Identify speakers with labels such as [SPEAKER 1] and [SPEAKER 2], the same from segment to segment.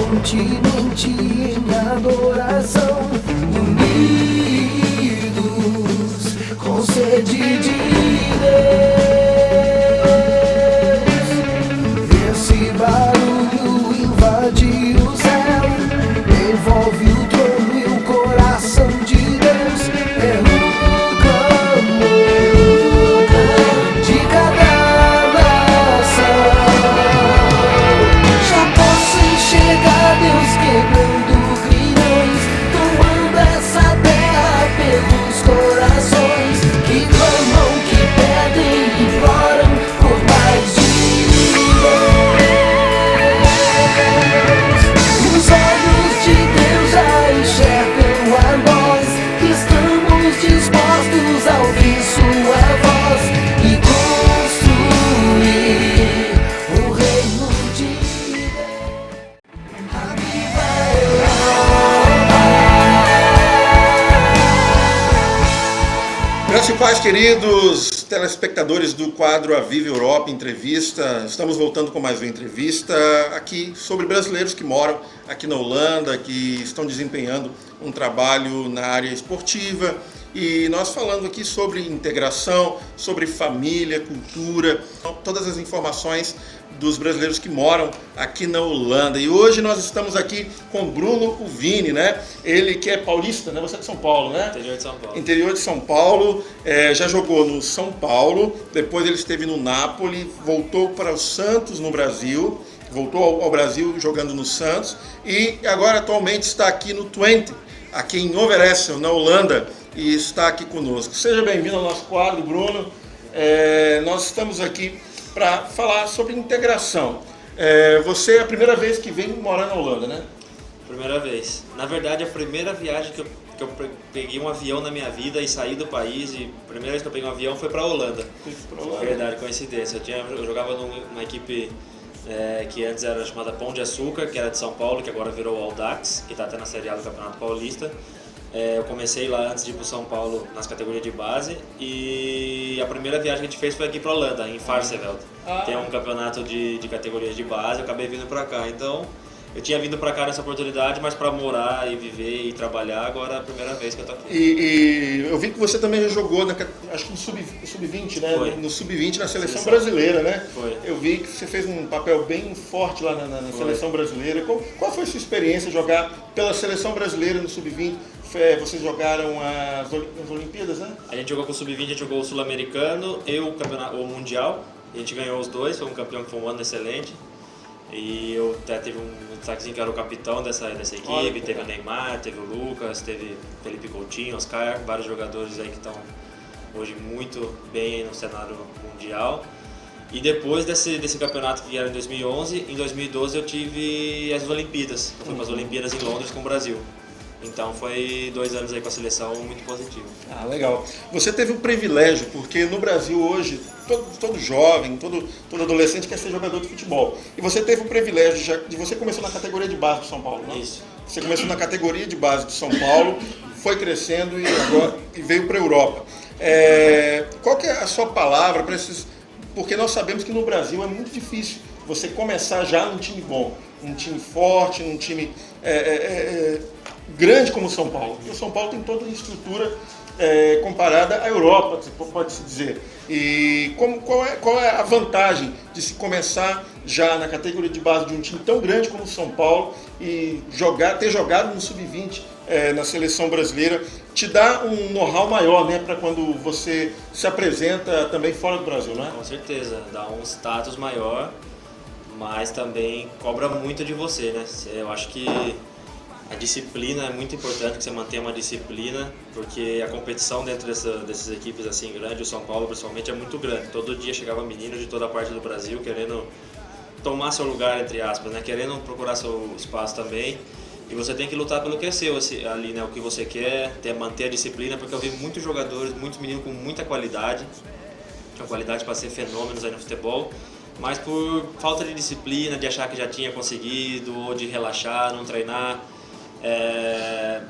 [SPEAKER 1] continente em adoração, unidos com sede de Deus. Esse barulho invade o céu, envolve o trono e o coração de Deus. É o clamor de cada nação. Já posso enxergar Deus quebrando grilhões, tomando essa terra pelos corações que clamam, que pedem e imploram por mais de Deus. Os olhos de Deus já enxergam a nós, que estamos dispostos a ouvir sua voz e construir o reino de Deus. Aviva
[SPEAKER 2] Graças e paz, queridos telespectadores do quadro A Viva Europa Entrevista. Estamos voltando com mais uma entrevista aqui sobre brasileiros que moram aqui na Holanda, que estão desempenhando um trabalho na área esportiva. E nós falando aqui sobre integração, sobre família, cultura, todas as informações dos brasileiros que moram aqui na Holanda. E hoje nós estamos aqui com Bruno Uvini, né? Ele que é paulista, né? Você é de São Paulo, né?
[SPEAKER 3] Interior de São Paulo.
[SPEAKER 2] Interior de São Paulo, já jogou no São Paulo, depois ele esteve no Napoli, voltou para o Santos no Brasil, voltou ao Brasil jogando no Santos e agora atualmente está aqui no Twente, aqui em Overijssel, na Holanda, e está aqui conosco. Seja bem-vindo ao nosso quadro, Bruno. Nós estamos aqui para falar sobre integração. Você é a primeira vez que vem morar na Holanda, né?
[SPEAKER 3] Primeira vez. Na verdade, a primeira viagem que eu peguei um avião na minha vida e saí do país, e a primeira vez que eu peguei um avião foi para a Holanda. Verdade, coincidência. Eu jogava numa equipe que antes era chamada Pão de Açúcar, que era de São Paulo, que agora virou o Audax, que está até na Série A do Campeonato Paulista. Eu comecei lá antes de ir para o São Paulo nas categorias de base, e a primeira viagem que a gente fez foi aqui para a Holanda, em Varsseveld. Tem um campeonato de categorias de base, eu acabei vindo para cá. Então, eu tinha vindo para cá nessa oportunidade, mas para morar e viver e trabalhar, agora é a primeira vez que eu tô aqui.
[SPEAKER 2] E eu vi que você também já jogou, acho que no Sub-20, né?
[SPEAKER 3] Foi.
[SPEAKER 2] No Sub-20 na seleção brasileira, né?
[SPEAKER 3] Foi.
[SPEAKER 2] Eu vi que você fez um papel bem forte lá na seleção brasileira. Qual foi a sua experiência jogar pela seleção brasileira no Sub-20? Vocês jogaram as Olimpíadas, né?
[SPEAKER 3] A gente jogou com o Sub-20, a gente jogou o Sul-Americano e o Mundial. A gente ganhou os dois, foi um campeão que foi um ano excelente. E eu até teve um destaquezinho que era o capitão dessa equipe, teve o Neymar, teve o Lucas, teve Felipe Coutinho, Oscar, vários jogadores aí que estão hoje muito bem no cenário mundial. E depois desse campeonato que era em 2011, em 2012 eu tive as Olimpíadas. Eu fui para as Olimpíadas em Londres com o Brasil. Então foi 2 anos aí com a seleção muito positivo.
[SPEAKER 2] Ah, legal. Você teve um privilégio, porque no Brasil hoje, todo jovem, todo adolescente quer ser jogador de futebol. E você teve o privilégio de você começou na categoria de base do São Paulo, né?
[SPEAKER 3] Isso.
[SPEAKER 2] Você começou na categoria de base de São Paulo, foi crescendo e veio para a Europa. Qual que é a sua palavra para esses... Porque nós sabemos que no Brasil é muito difícil você começar já num time bom, num time forte, num time grande como o São Paulo. E o São Paulo tem toda a estrutura comparada à Europa, pode-se dizer. E qual é a vantagem de se começar já na categoria de base de um time tão grande como o São Paulo e ter jogado no Sub-20 na seleção brasileira? Te dá um know-how maior, né, para quando você se apresenta também fora do Brasil, né?
[SPEAKER 3] Com certeza, dá um status maior, mas também cobra muito de você, né? Eu acho que a disciplina é muito importante, que você mantenha uma disciplina, porque a competição dentro dessas equipes assim grandes, o São Paulo principalmente, é muito grande. Todo dia chegava menino de toda a parte do Brasil querendo tomar seu lugar, entre aspas, né? Querendo procurar seu espaço também. E você tem que lutar pelo que é seu ali, né? O que você quer, manter a disciplina, porque eu vi muitos jogadores, muitos meninos com muita qualidade, tinha qualidade para ser fenômenos aí no futebol, mas por falta de disciplina, de achar que já tinha conseguido, ou de relaxar, não treinar,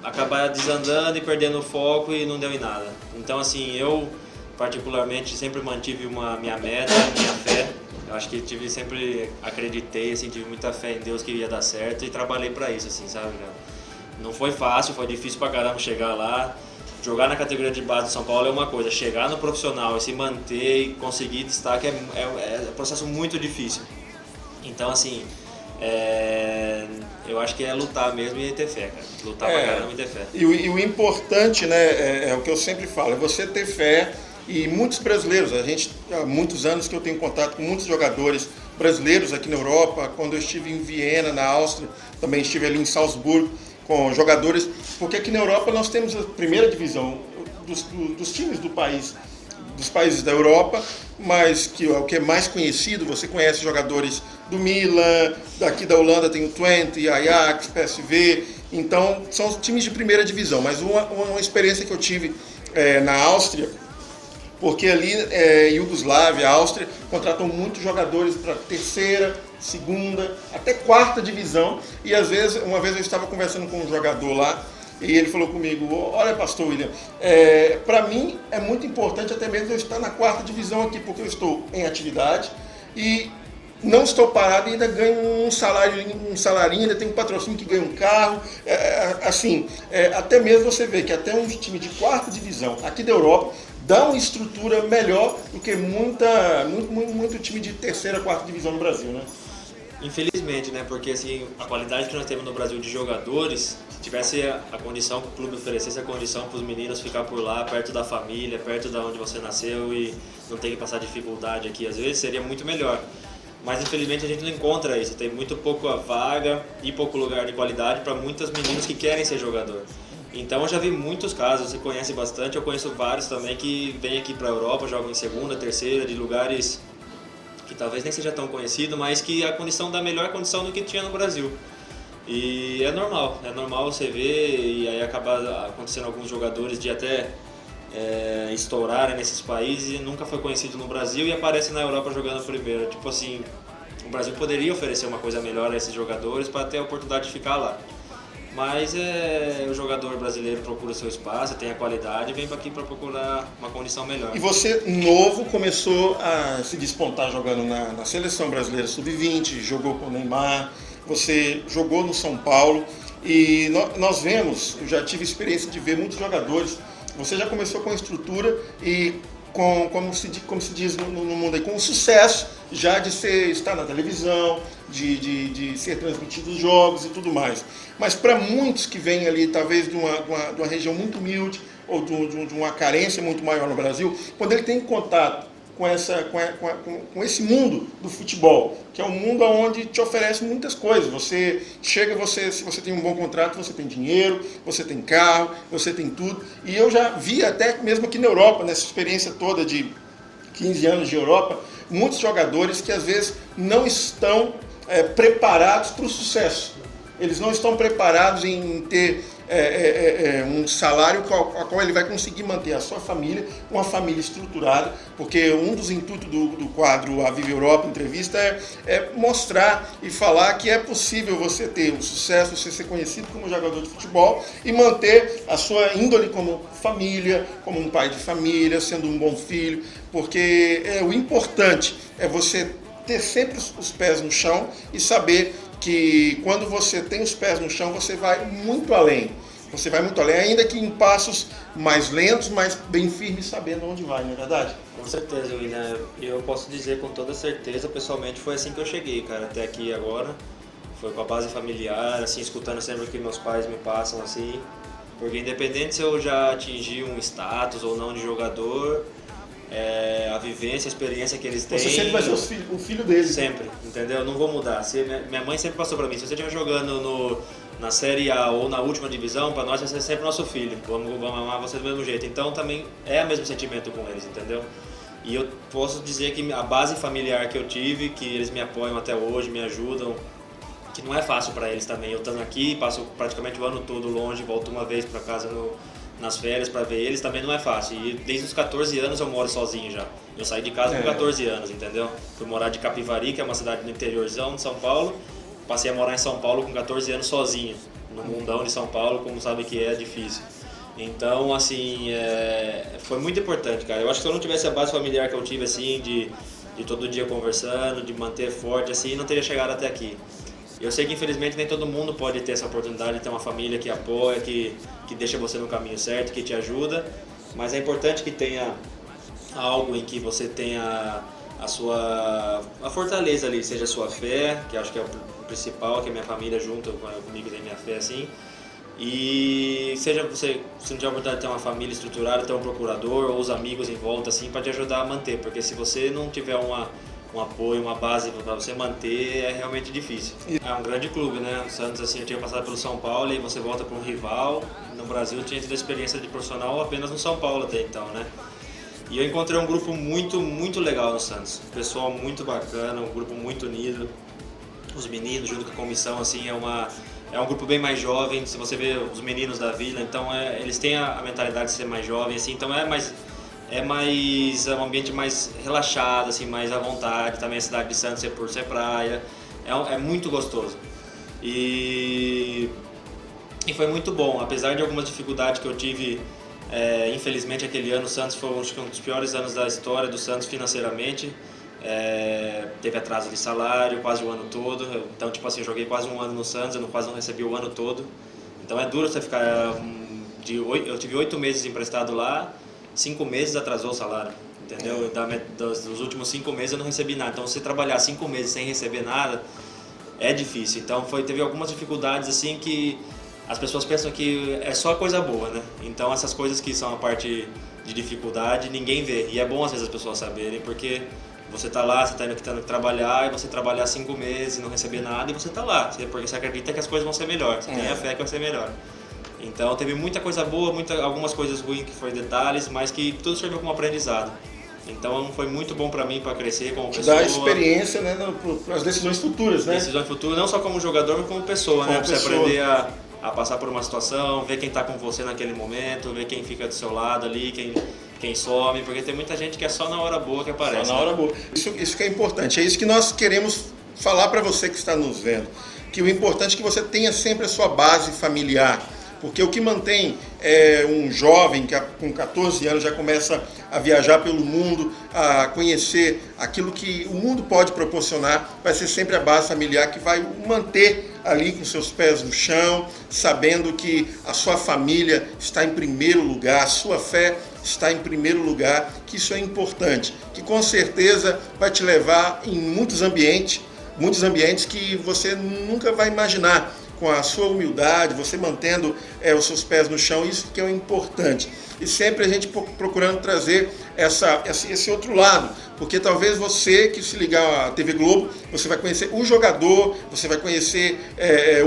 [SPEAKER 3] acabar desandando e perdendo o foco e não deu em nada. Então, assim, eu particularmente sempre mantive minha meta, minha fé. Eu acho que sempre acreditei, assim, tive muita fé em Deus que ia dar certo e trabalhei para isso, assim, sabe, cara? Não foi fácil, foi difícil pra caramba chegar lá. Jogar na categoria de base de São Paulo é uma coisa, chegar no profissional e se manter e conseguir destaque é um processo muito difícil. Então, assim, eu acho que é lutar mesmo e ter fé, cara. Lutar pra caramba e ter fé.
[SPEAKER 2] E o importante, né, é o que eu sempre falo, é você ter fé. E muitos brasileiros, há muitos anos que eu tenho contato com muitos jogadores brasileiros aqui na Europa. Quando eu estive em Viena, na Áustria, também estive ali em Salzburgo com jogadores, porque aqui na Europa nós temos a primeira divisão dos times do país, dos países da Europa, mas que é o que é mais conhecido. Você conhece jogadores do Milan, daqui da Holanda tem o Twente, Ajax, PSV, então são os times de primeira divisão. Mas uma experiência que eu tive na Áustria, porque ali Iugoslávia, Áustria, contratam muitos jogadores para terceira, segunda, até quarta divisão. E às vezes, uma vez eu estava conversando com um jogador lá, e ele falou comigo: olha, pastor William, para mim é muito importante até mesmo eu estar na quarta divisão aqui, porque eu estou em atividade e não estou parado e ainda ganho um salarinho, ainda tenho um patrocínio que ganha um carro. Até mesmo você vê que até um time de quarta divisão aqui da Europa dá uma estrutura melhor do que muito time de terceira, quarta divisão no Brasil, né?
[SPEAKER 3] Infelizmente, né? Porque assim, a qualidade que nós temos no Brasil de jogadores, se tivesse a condição que o clube oferecesse, a condição para os meninos ficar por lá, perto da família, perto da onde você nasceu e não ter que passar dificuldade aqui, às vezes seria muito melhor. Mas infelizmente a gente não encontra isso, tem muito pouca vaga e pouco lugar de qualidade para muitos meninos que querem ser jogador. Então eu já vi muitos casos, você conhece bastante, eu conheço vários também que vêm aqui para a Europa, jogam em segunda, terceira, de lugares que talvez nem seja tão conhecido, mas que a condição dá melhor condição do que tinha no Brasil. E é normal você ver, e aí acaba acontecendo alguns jogadores de até estourarem nesses países e nunca foi conhecido no Brasil e aparece na Europa jogando primeiro. Tipo assim, o Brasil poderia oferecer uma coisa melhor a esses jogadores para ter a oportunidade de ficar lá. Mas o jogador brasileiro procura seu espaço, tem a qualidade e vem aqui para procurar uma condição melhor.
[SPEAKER 2] E você, novo, começou a se despontar jogando na Seleção Brasileira Sub-20, jogou com o Neymar, você jogou no São Paulo e nós vemos, eu já tive experiência de ver muitos jogadores, você já começou com a estrutura e como se diz no mundo aí, com o sucesso já de estar na televisão, de ser transmitido os jogos e tudo mais. Mas para muitos que vêm ali, talvez de uma região muito humilde ou de uma carência muito maior no Brasil, quando ele tem contato com esse mundo do futebol, que é um mundo onde te oferece muitas coisas. Você chega, se você tem um bom contrato, você tem dinheiro, você tem carro, você tem tudo. E eu já vi até mesmo aqui na Europa, nessa experiência toda de 15 anos de Europa, muitos jogadores que às vezes não estão preparados para o sucesso. Eles não estão preparados em ter um salário a qual ele vai conseguir manter a sua família, uma família estruturada, porque um dos intuitos do quadro A Viva Europa Entrevista é mostrar e falar que é possível você ter um sucesso, você ser conhecido como jogador de futebol e manter a sua índole como família, como um pai de família, sendo um bom filho, porque o importante é você ter sempre os pés no chão e saber que quando você tem os pés no chão, você vai muito além. Você vai muito além, ainda que em passos mais lentos, mas bem firmes, sabendo onde vai, não é verdade?
[SPEAKER 3] Com certeza, William. Eu posso dizer com toda certeza, pessoalmente, foi assim que eu cheguei, cara, até aqui agora. Foi com a base familiar, assim, escutando sempre o que meus pais me passam, assim. Porque independente se eu já atingi um status ou não de jogador, a vivência, a experiência que eles têm...
[SPEAKER 2] Você sempre vai ser o filho deles.
[SPEAKER 3] Sempre, entendeu? Eu não vou mudar. Minha mãe sempre passou pra mim, se você estiver jogando na Série A ou na última divisão, pra nós vai ser sempre nosso filho. Vamos amar você do mesmo jeito. Então também é o mesmo sentimento com eles, entendeu? E eu posso dizer que a base familiar que eu tive, que eles me apoiam até hoje, me ajudam, que não é fácil pra eles também. Eu estando aqui, passo praticamente o ano todo longe, volto uma vez pra casa nas férias para ver eles, também não é fácil. E desde os 14 anos eu moro sozinho já. Eu saí de casa com 14 anos, entendeu? Fui morar de Capivari, que é uma cidade do interiorzão de São Paulo. Passei a morar em São Paulo com 14 anos sozinho. No mundão de São Paulo, como sabe que é difícil. Então, assim, foi muito importante, cara. Eu acho que se eu não tivesse a base familiar que eu tive, assim, de de todo dia conversando, de manter forte assim, não teria chegado até aqui. Eu sei que infelizmente nem todo mundo pode ter essa oportunidade de ter uma família que apoia, que deixa você no caminho certo, que te ajuda, mas é importante que tenha algo em que você tenha a fortaleza ali, seja a sua fé, que acho que é o principal, que a minha família junto comigo tem minha fé assim, e seja você, se não tiver a oportunidade de ter uma família estruturada, ter um procurador ou os amigos em volta assim para te ajudar a manter, porque se você não tiver um apoio, uma base para você manter, é realmente difícil. É um grande clube, né? O Santos, assim, eu tinha passado pelo São Paulo e você volta para um rival. No Brasil eu tinha tido a experiência de profissional apenas no São Paulo até então, né? E eu encontrei um grupo muito legal no Santos. Um pessoal muito bacana, um grupo muito unido. Os meninos junto com a comissão, assim, é um grupo bem mais jovem. Se você vê os meninos da Vila, então eles têm a mentalidade de ser mais jovem, assim, então é um ambiente mais relaxado, assim, mais à vontade. Também a cidade de Santos por ser praia, é muito gostoso. E foi muito bom, apesar de algumas dificuldades que eu tive. Infelizmente aquele ano o Santos foi acho que um dos piores anos da história do Santos financeiramente. Teve atraso de salário quase o ano todo, então tipo assim, eu joguei quase um ano no Santos, eu quase não recebi o ano todo. Então é duro você ficar, eu tive 8 meses emprestado lá, 5 meses atrasou o salário, entendeu? Dos últimos 5 meses eu não recebi nada, então você trabalhar 5 meses sem receber nada é difícil. Então teve algumas dificuldades assim que as pessoas pensam que é só coisa boa, né? Então essas coisas que são a parte de dificuldade ninguém vê, e é bom às vezes as pessoas saberem, porque você tá lá, você tá indo que trabalhar, e você trabalhar 5 meses e não receber nada, e você tá lá, porque você acredita que as coisas vão ser melhores, você tem a fé que vai ser melhor. Então teve muita coisa boa, algumas coisas ruins que foram detalhes, mas que tudo serviu como aprendizado. Então foi muito bom para mim, para crescer como pessoa.
[SPEAKER 2] Dar experiência, né, para as decisões futuras, né?
[SPEAKER 3] Decisões futuras, não só como jogador, mas como pessoa, né? Pra você aprender a passar por uma situação, ver quem está com você naquele momento, ver quem fica do seu lado ali, quem some, porque tem muita gente que é só na hora boa que aparece.
[SPEAKER 2] Só na hora boa. Isso que é importante, é isso que nós queremos falar para você que está nos vendo, que o importante é que você tenha sempre a sua base familiar, porque o que mantém um jovem que com 14 anos já começa a viajar pelo mundo, a conhecer aquilo que o mundo pode proporcionar, vai ser sempre a base familiar que vai manter ali com seus pés no chão, sabendo que a sua família está em primeiro lugar, a sua fé está em primeiro lugar, que isso é importante, que com certeza vai te levar em muitos ambientes que você nunca vai imaginar, com a sua humildade, você mantendo os seus pés no chão, isso que é o importante. E sempre a gente procurando trazer esse outro lado, porque talvez você que se ligar à TV Globo, você vai conhecer o jogador, você vai conhecer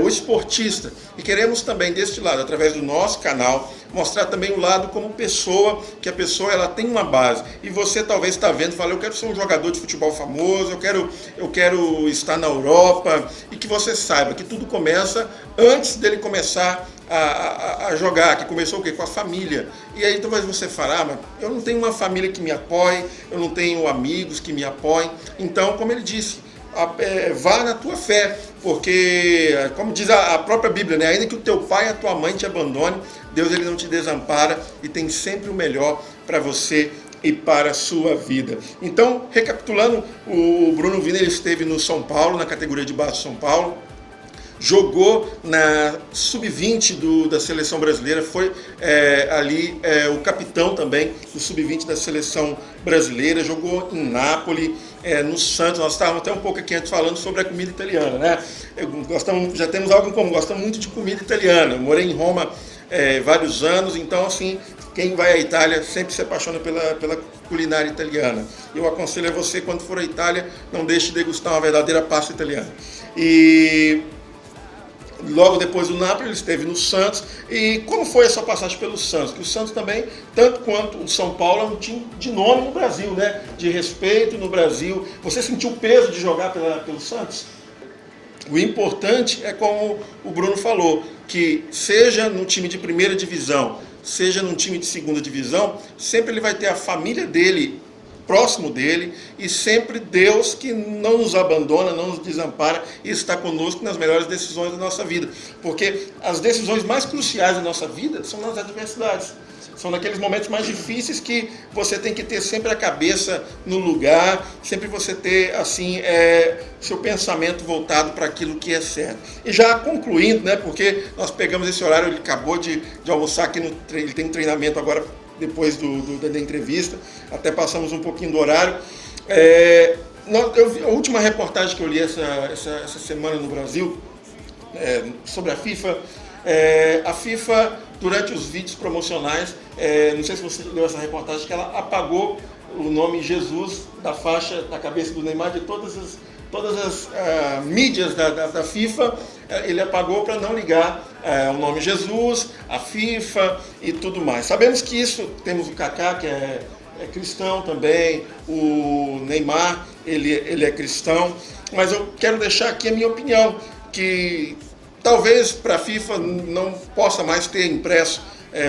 [SPEAKER 2] o esportista. E queremos também deste lado, através do nosso canal, mostrar também o lado como pessoa, que a pessoa ela tem uma base. E você talvez está vendo e fala, eu quero ser um jogador de futebol famoso, eu quero estar na Europa, e que você saiba que tudo começa antes dele começar a jogar, que começou o quê? Com a família. E aí talvez você fale, mas eu não tenho uma família que me apoie, eu não tenho amigos que me apoiem. Então, como ele disse, vá na tua fé, porque, como diz a própria Bíblia, né? Ainda que o teu pai e a tua mãe te abandone, Deus ele não te desampara e tem sempre o melhor para você e para a sua vida. Então, recapitulando, o Bruno Vina ele esteve no São Paulo, na categoria de base de São Paulo, jogou na sub-20 da seleção brasileira, foi ali o capitão também do sub-20 da seleção brasileira, jogou em Nápoles, no Santos. Nós estávamos até um pouco aqui antes falando sobre a comida italiana, né? Já temos algo em comum, gostamos muito de comida italiana. Eu morei em Roma vários anos, então assim, quem vai à Itália sempre se apaixona pela culinária italiana. Eu aconselho a você, quando for à Itália, não deixe de degustar uma verdadeira pasta italiana. E logo depois do Napoli, ele esteve no Santos. E como foi a sua passagem pelo Santos? Que o Santos também, tanto quanto o São Paulo, é um time de nome no Brasil, né? De respeito no Brasil. Você sentiu o peso de jogar pelo Santos? O importante é como o Bruno falou, que seja no time de primeira divisão, seja num time de segunda divisão, sempre ele vai ter a família dele próximo dele, e sempre Deus que não nos abandona, não nos desampara e está conosco nas melhores decisões da nossa vida, porque as decisões mais cruciais da nossa vida são nas adversidades. São naqueles momentos mais difíceis que você tem que ter sempre a cabeça no lugar, sempre você ter assim seu pensamento voltado para aquilo que é certo. E já concluindo, né, porque nós pegamos esse horário, ele acabou de almoçar aqui, ele tem um treinamento agora depois da entrevista, até passamos um pouquinho do horário. A última reportagem que eu li essa semana no Brasil, sobre a FIFA, durante os vídeos promocionais, não sei se você leu essa reportagem, que ela apagou o nome Jesus da faixa, da cabeça do Neymar, de todas as mídias da FIFA, ele apagou para não ligar o nome Jesus, a FIFA e tudo mais. Sabemos que isso, temos o Kaká, que é cristão também, o Neymar, ele é cristão, mas eu quero deixar aqui a minha opinião, que talvez para a FIFA não possa mais ter impresso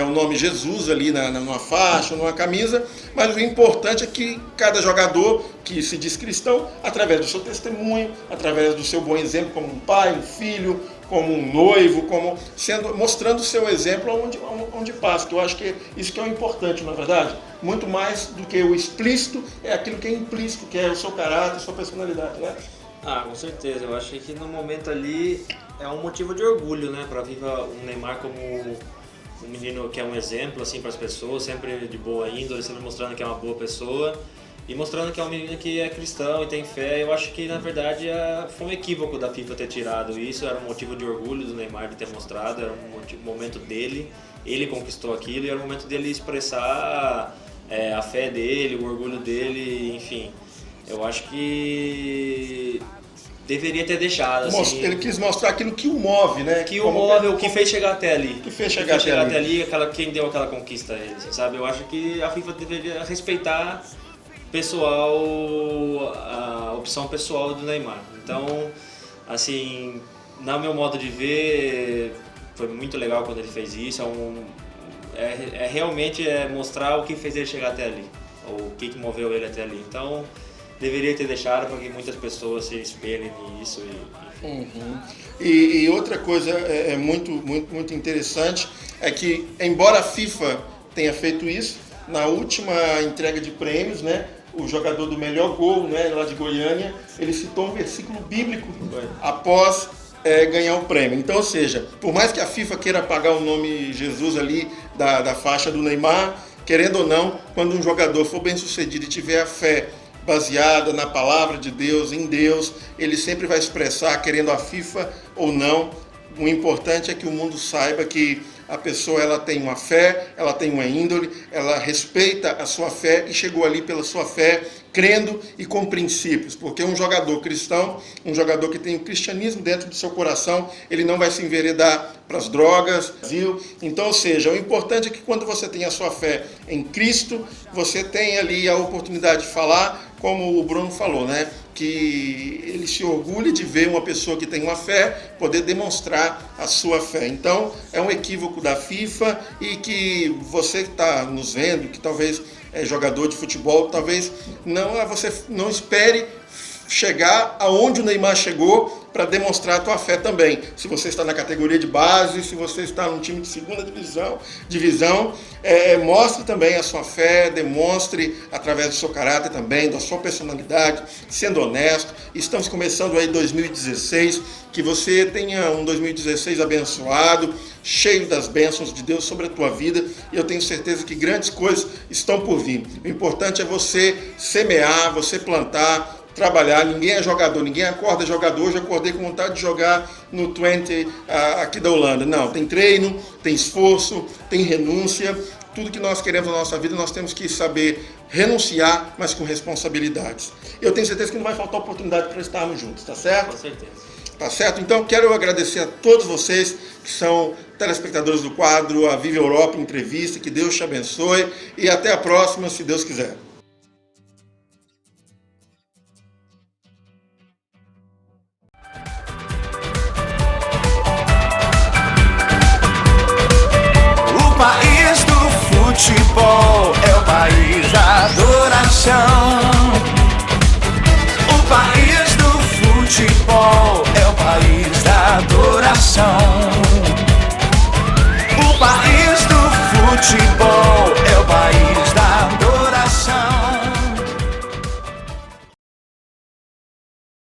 [SPEAKER 2] o nome Jesus ali numa faixa, numa camisa, mas o importante é que cada jogador que se diz cristão, através do seu testemunho, através do seu bom exemplo como um pai, um filho, como um noivo, mostrando o seu exemplo onde passa, que eu acho que isso que é o importante, na verdade. Muito mais do que o explícito, é aquilo que é implícito, que é o seu caráter, a sua personalidade, né?
[SPEAKER 3] Com certeza. Eu acho que no momento ali é um motivo de orgulho, né, para viva o Neymar como um menino que é um exemplo assim para as pessoas, sempre de boa índole, sempre mostrando que é uma boa pessoa e mostrando que é um menino que é cristão e tem fé. Eu acho que na verdade foi um equívoco da FIFA ter tirado isso, era um motivo de orgulho do Neymar de ter mostrado, era um momento dele, ele conquistou aquilo e era o momento dele expressar a fé dele, o orgulho dele, enfim. Eu acho que deveria ter deixado. Assim,
[SPEAKER 2] ele quis mostrar aquilo que o move, né?
[SPEAKER 3] Que o move, o que fez chegar até ali.
[SPEAKER 2] Que fez chegar até ali.
[SPEAKER 3] Quem deu aquela conquista a ele, sabe? Eu acho que a FIFA deveria respeitar a opção pessoal do Neymar. Então, assim, no meu modo de ver, foi muito legal quando ele fez isso. Realmente mostrar o que fez ele chegar até ali, ou o que moveu ele até ali. Então, deveria ter deixado para que muitas pessoas se espelhem nisso.
[SPEAKER 2] E outra coisa muito interessante é que, embora a FIFA tenha feito isso, na última entrega de prêmios, né, o jogador do melhor gol, né, lá de Goiânia, ele citou um versículo bíblico após ganhar o prêmio. Então, ou seja, por mais que a FIFA queira apagar o nome Jesus ali da faixa do Neymar, querendo ou não, quando um jogador for bem sucedido e tiver a fé baseada na palavra de Deus, em Deus, ele sempre vai expressar, querendo a FIFA ou não. O importante é que o mundo saiba que a pessoa ela tem uma fé, ela tem uma índole, ela respeita a sua fé e chegou ali pela sua fé, crendo e com princípios, porque um jogador cristão, um jogador que tem o cristianismo dentro do seu coração, ele não vai se enveredar para as drogas, viu? Então, ou seja, o importante é que quando você tem a sua fé em Cristo, você tem ali a oportunidade de falar, como o Bruno falou, né? Que ele se orgulha de ver uma pessoa que tem uma fé poder demonstrar a sua fé. Então, é um equívoco da FIFA e que você que está nos vendo, que talvez é jogador de futebol, talvez você não espere chegar aonde o Neymar chegou para demonstrar a tua fé também. Se você está na categoria de base, se você está num time de segunda divisão, mostre também a sua fé, demonstre através do seu caráter também, da sua personalidade, sendo honesto. Estamos começando aí 2016, que você tenha um 2016 abençoado, cheio das bênçãos de Deus sobre a tua vida, e eu tenho certeza que grandes coisas estão por vir. O importante é você semear, você plantar, trabalhar. Ninguém é jogador, ninguém acorda jogador. Hoje acordei com vontade de jogar no Twente aqui da Holanda. Não, tem treino, tem esforço, tem renúncia. Tudo que nós queremos na nossa vida, nós temos que saber renunciar, mas com responsabilidades. Eu tenho certeza que não vai faltar oportunidade para estarmos juntos, tá certo?
[SPEAKER 3] Com certeza.
[SPEAKER 2] Tá certo? Então quero agradecer a todos vocês que são telespectadores do quadro A Viva Europa Entrevista. Que Deus te abençoe e até a próxima, se Deus quiser.
[SPEAKER 1] Futebol é o país da adoração. O país do futebol é o país da adoração. O país do futebol